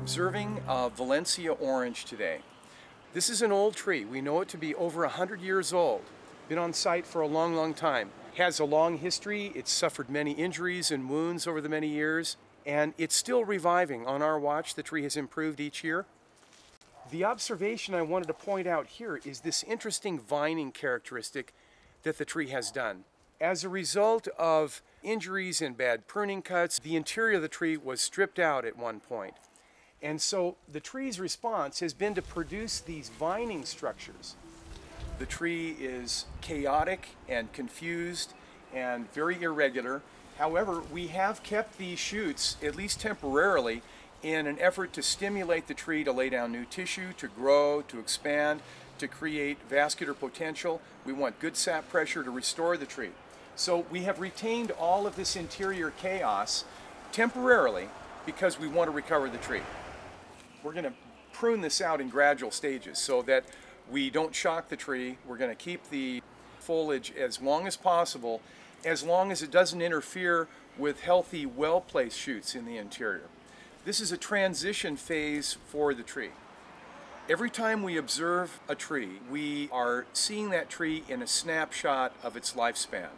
We're observing Valencia Orange today. This is an old tree. We know it to be over 100 years old. Been on site for a long, long time. Has a long history. It's suffered many injuries and wounds over the many years, and it's still reviving. On our watch, the tree has improved each year. The observation I wanted to point out here is this interesting vining characteristic that the tree has done. As a result of injuries and bad pruning cuts, the interior of the tree was stripped out at one point. And so the tree's response has been to produce these vining structures. The tree is chaotic and confused and very irregular. However, we have kept these shoots, at least temporarily, in an effort to stimulate the tree to lay down new tissue, to grow, to expand, to create vascular potential. We want good sap pressure to restore the tree. So we have retained all of this interior chaos temporarily because we want to recover the tree. We're going to prune this out in gradual stages so that we don't shock the tree. We're going to keep the foliage as long as possible, as long as it doesn't interfere with healthy, well-placed shoots in the interior. This is a transition phase for the tree. Every time we observe a tree, we are seeing that tree in a snapshot of its lifespan.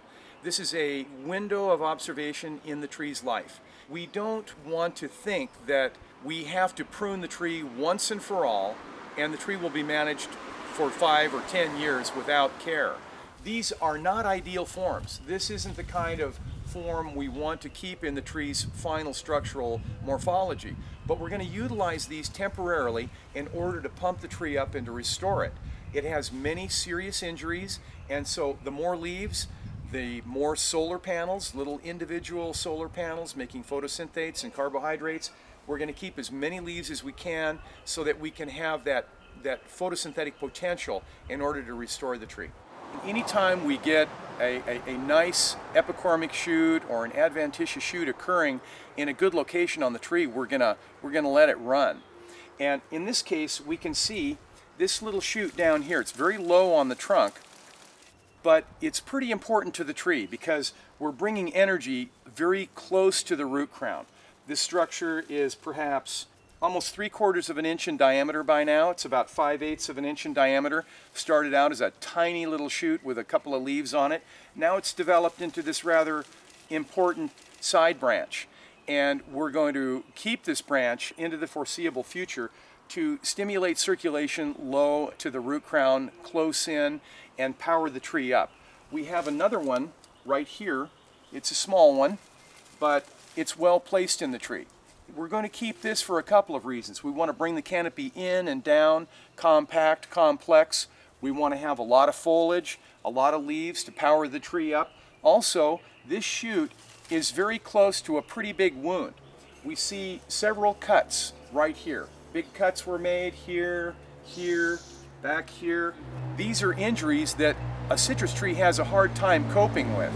This is a window of observation in the tree's life. We don't want to think that we have to prune the tree once and for all, and the tree will be managed for 5 or 10 years without care. These are not ideal forms. This isn't the kind of form we want to keep in the tree's final structural morphology. But we're going to utilize these temporarily in order to pump the tree up and to restore it. It has many serious injuries, and so the more leaves, the more solar panels, little individual solar panels making photosynthates and carbohydrates. We're going to keep as many leaves as we can so that we can have that photosynthetic potential in order to restore the tree. Anytime we get a nice epicormic shoot or an adventitious shoot occurring in a good location on the tree, we're gonna let it run. And in this case, we can see this little shoot down here. It's very low on the trunk, but it's pretty important to the tree because we're bringing energy very close to the root crown. This structure is perhaps almost 3/4 of an inch in diameter by now. It's about 5/8 of an inch in diameter. Started out as a tiny little shoot with a couple of leaves on it. Now it's developed into this rather important side branch. And we're going to keep this branch into the foreseeable future to stimulate circulation low to the root crown, close in, and power the tree up. We have another one right here. It's a small one, but it's well placed in the tree. We're going to keep this for a couple of reasons. We want to bring the canopy in and down, compact, complex. We want to have a lot of foliage, a lot of leaves to power the tree up. Also, this shoot is very close to a pretty big wound. We see several cuts right here. Big cuts were made here, here, back here. These are injuries that a citrus tree has a hard time coping with.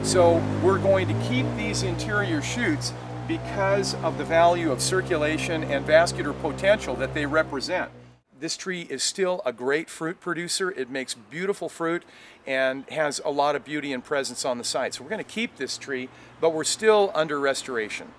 So we're going to keep these interior shoots because of the value of circulation and vascular potential that they represent. This tree is still a great fruit producer. It makes beautiful fruit and has a lot of beauty and presence on the site. So we're going to keep this tree, but we're still under restoration.